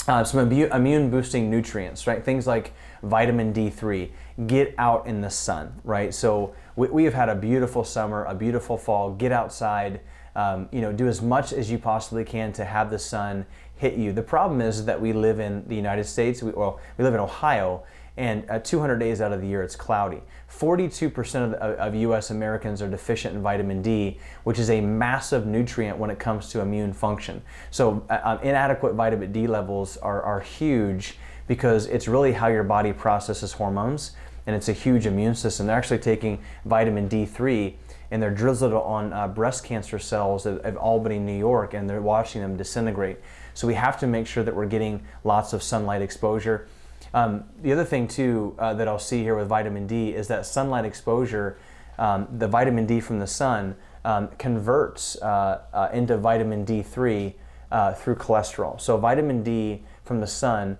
S1: Some immune boosting nutrients, right? Things like vitamin D3, get out in the sun, right? So we have had a beautiful summer, a beautiful fall, get outside, do as much as you possibly can to have the sun hit you. The problem is that we live in the United States, we live in Ohio, and 200 days out of the year it's cloudy. 42% of US Americans are deficient in vitamin D, which is a massive nutrient when it comes to immune function. So inadequate vitamin D levels are huge because it's really how your body processes hormones, and it's a huge immune system. They're actually taking vitamin D3 and they're drizzled on breast cancer cells of Albany, New York, and they're watching them disintegrate. So we have to make sure that we're getting lots of sunlight exposure. The other thing too that I'll see here with vitamin D is that sunlight exposure, the vitamin D from the sun converts into vitamin D3 through cholesterol. So vitamin D from the sun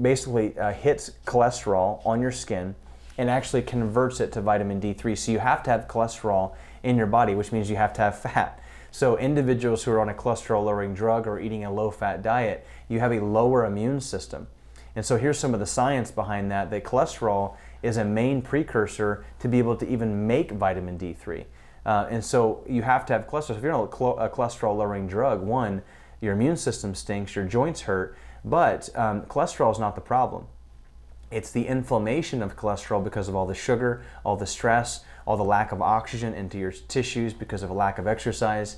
S1: basically hits cholesterol on your skin and actually converts it to vitamin D3. So you have to have cholesterol in your body, which means you have to have fat. So individuals who are on a cholesterol lowering drug or eating a low fat diet, you have a lower immune system. And so here's some of the science behind that cholesterol is a main precursor to be able to even make vitamin D3. And so you have to have cholesterol. So if you're on a cholesterol lowering drug, one, your immune system stinks, your joints hurt, but cholesterol is not the problem. It's the inflammation of cholesterol because of all the sugar, all the stress, all the lack of oxygen into your tissues because of a lack of exercise.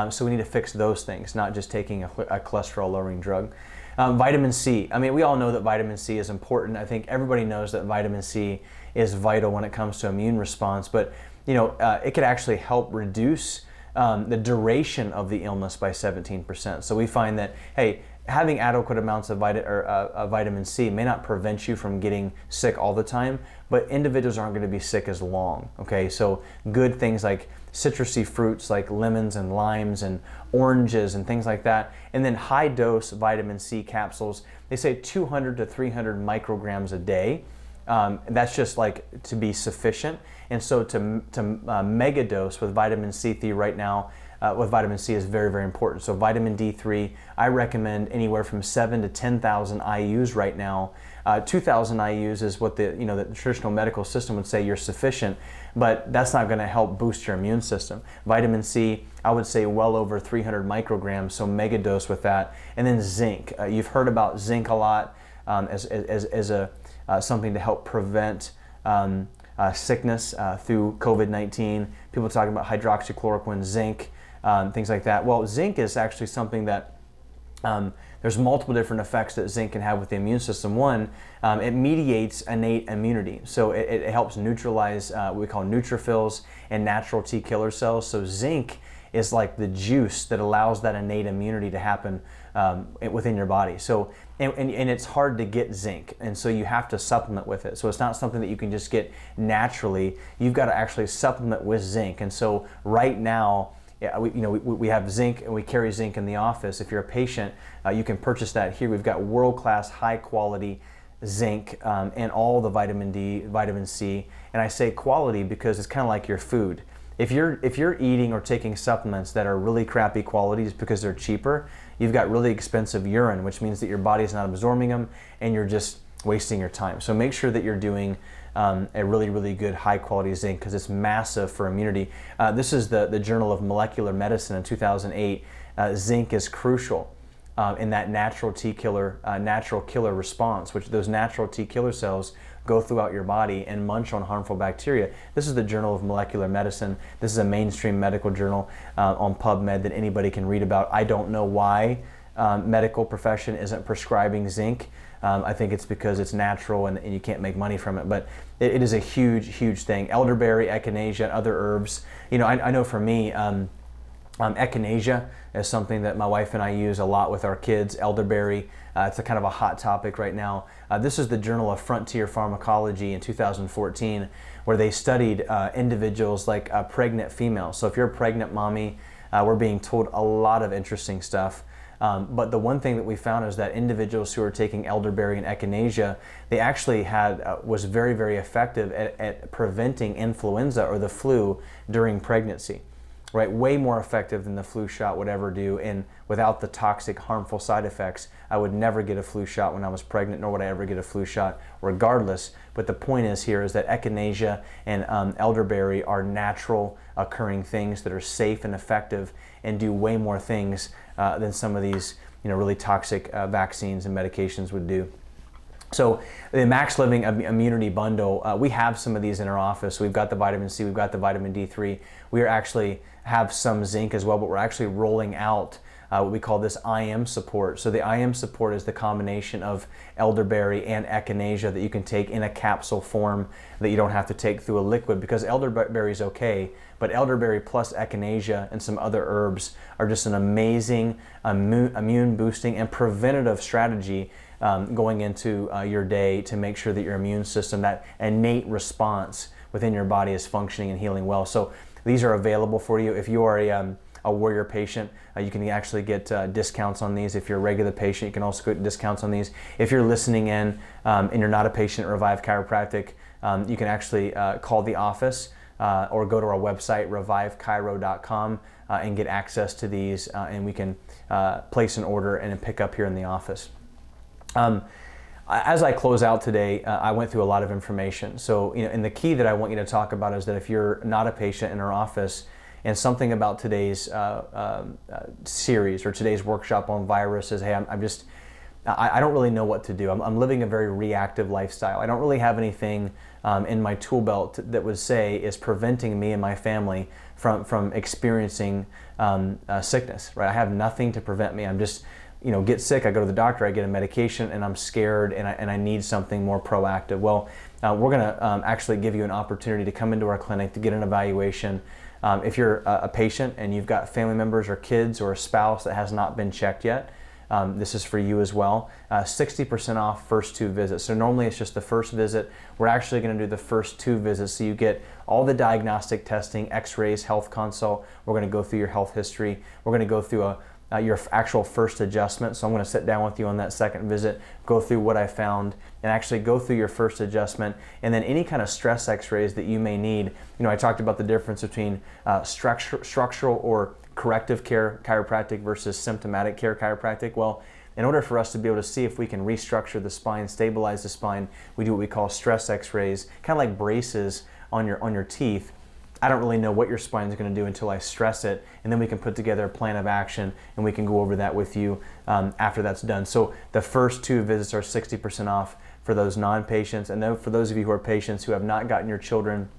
S1: So we need to fix those things, not just taking a cholesterol lowering drug. Vitamin C. I mean, we all know that vitamin C is important. I think everybody knows that vitamin C is vital when it comes to immune response, but it could actually help reduce the duration of the illness by 17%. So we find that, hey, having adequate amounts of vitamin C may not prevent you from getting sick all the time, but individuals aren't going to be sick as long, okay? So good things like citrusy fruits like lemons and limes and oranges and things like that, and then high dose vitamin C capsules. They say 200 to 300 micrograms a day. That's just like to be sufficient. And so to mega dose with vitamin C3 right now, with vitamin C is very, very important. So vitamin D3, I recommend anywhere from 7 to 10,000 IUs right now. 2,000 IUs is what the traditional medical system would say you're sufficient, but that's not going to help boost your immune system. Vitamin C, I would say well over 300 micrograms, so mega dose with that. And then zinc. You've heard about zinc a lot as something to help prevent sickness through COVID-19. People talking about hydroxychloroquine, zinc, things like that. Well, zinc is actually something that there's multiple different effects that zinc can have with the immune system. One, it mediates innate immunity. So it helps neutralize what we call neutrophils and natural T killer cells. So zinc is like the juice that allows that innate immunity to happen within your body. So, and it's hard to get zinc, and so you have to supplement with it. So it's not something that you can just get naturally. You've got to actually supplement with zinc. And so right now, we have zinc, and we carry zinc in the office. If you're a patient, you can purchase that here. We've got world-class, high-quality zinc and all the vitamin D, vitamin C. And I say quality because it's kind of like your food. If you're eating or taking supplements that are really crappy qualities because they're cheaper, you've got really expensive urine, which means that your body's not absorbing them, and you're just wasting your time. So make sure that you're doing a really, really good high-quality zinc, because it's massive for immunity. This is the Journal of Molecular Medicine in 2008. Zinc is crucial in that natural killer response, which those natural T killer cells go throughout your body and munch on harmful bacteria. This is the Journal of Molecular Medicine. This is a mainstream medical journal on PubMed that anybody can read about. I don't know why medical profession isn't prescribing zinc. I think it's because it's natural and you can't make money from it, but it is a huge, huge thing. Elderberry, echinacea, and other herbs. I know for me, echinacea is something that my wife and I use a lot with our kids. Elderberry, it's a kind of a hot topic right now. This is the Journal of Frontier Pharmacology in 2014, where they studied individuals like pregnant females. So if you're a pregnant mommy, we're being told a lot of interesting stuff. But the one thing that we found is that individuals who are taking elderberry and echinacea, they actually was very, very effective at preventing influenza or the flu during pregnancy. Right, way more effective than the flu shot would ever do, and without the toxic, harmful side effects. I would never get a flu shot when I was pregnant, nor would I ever get a flu shot regardless. But the point is that echinacea and elderberry are natural occurring things that are safe and effective and do way more things than some of these really toxic vaccines and medications would do. So the Max Living Immunity Bundle, we have some of these in our office. We've got the vitamin C, we've got the vitamin D3. We actually have some zinc as well, but we're actually rolling out what we call this IM support. So the IM support is the combination of elderberry and echinacea that you can take in a capsule form that you don't have to take through a liquid, because elderberry is okay, but elderberry plus echinacea and some other herbs are just an amazing immune boosting and preventative strategy going into your day to make sure that your immune system, that innate response within your body, is functioning and healing well. So these are available for you. If you are a warrior patient, you can actually get discounts on these. If you're a regular patient, you can also get discounts on these. If you're listening in and you're not a patient at Revive Chiropractic, you can actually call the office or go to our website, revivechiro.com, and get access to these, and we can place an order and pick up here in the office. As I close out today, I went through a lot of information. So, and the key that I want you to talk about is that if you're not a patient in our office, and something about today's series or today's workshop on viruses, hey, I don't really know what to do. I'm living a very reactive lifestyle. I don't really have anything in my tool belt that would say is preventing me and my family from experiencing sickness, right? I have nothing to prevent me. I'm just, get sick, I go to the doctor, I get a medication, and I'm scared, and I need something more proactive. Well, we're gonna actually give you an opportunity to come into our clinic to get an evaluation. If you're a patient and you've got family members or kids or a spouse that has not been checked yet, this is for you as well. 60% off first 2 visits. So normally it's just the first visit. We're actually going to do the first 2 visits, so you get all the diagnostic testing, x-rays, health consult. We're going to go through your health history. We're going to go through your actual first adjustment. So I'm going to sit down with you on that second visit, go through what I found, and actually go through your first adjustment, and then any kind of stress x-rays that you may need. I talked about the difference between structural or corrective care chiropractic versus symptomatic care chiropractic? Well, in order for us to be able to see if we can restructure the spine, stabilize the spine, we do what we call stress x-rays, kind of like braces on your teeth. I don't really know what your spine is going to do until I stress it, and then we can put together a plan of action, and we can go over that with you after that's done. So the first 2 visits are 60% off for those non-patients, and then for those of you who are patients who have not gotten your children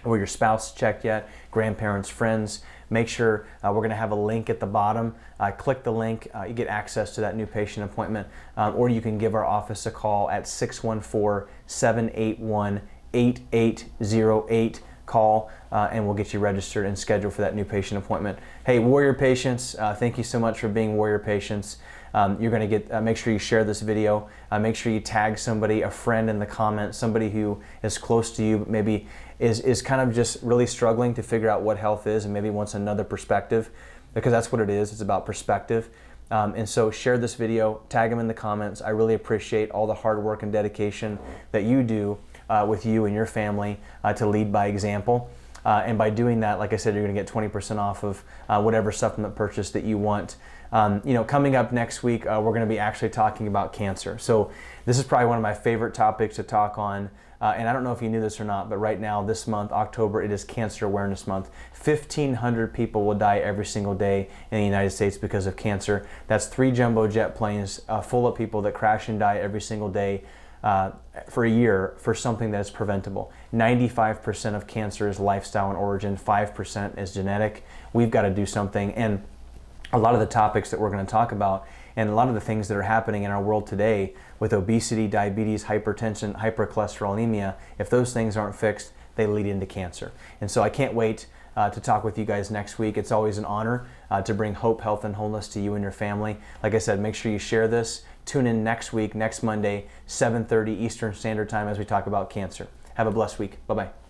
S1: or your spouse checked yet, grandparents, friends, make sure we're going to have a link at the bottom. Click the link, you get access to that new patient appointment, or you can give our office a call at 614-781-8808. Call and we'll get you registered and scheduled for that new patient appointment. Hey, Warrior Patients, thank you so much for being Warrior Patients. You're going to get, make sure you share this video. Make sure you tag somebody, a friend in the comments, somebody who is close to you, maybe is kind of just really struggling to figure out what health is and maybe wants another perspective, because that's what it is. It's about perspective. And so share this video, tag them in the comments. I really appreciate all the hard work and dedication that you do with you and your family to lead by example. And by doing that, like I said, you're going to get 20% off of whatever supplement purchase that you want. Coming up next week, we're going to be actually talking about cancer. So this is probably one of my favorite topics to talk on. And I don't know if you knew this or not, but right now, this month, October, it is Cancer Awareness Month. 1,500 people will die every single day in the United States because of cancer. That's 3 jumbo jet planes full of people that crash and die every single day for a year for something that is preventable. 95% of cancer is lifestyle and origin, 5% is genetic. We've got to do something. And a lot of the topics that we're going to talk about and a lot of the things that are happening in our world today with obesity, diabetes, hypertension, hypercholesterolemia, if those things aren't fixed, they lead into cancer. And so I can't wait to talk with you guys next week. It's always an honor to bring hope, health, and wholeness to you and your family. Like I said, make sure you share this. Tune in next week, next Monday, 7:30 Eastern Standard Time as we talk about cancer. Have a blessed week. Bye-bye.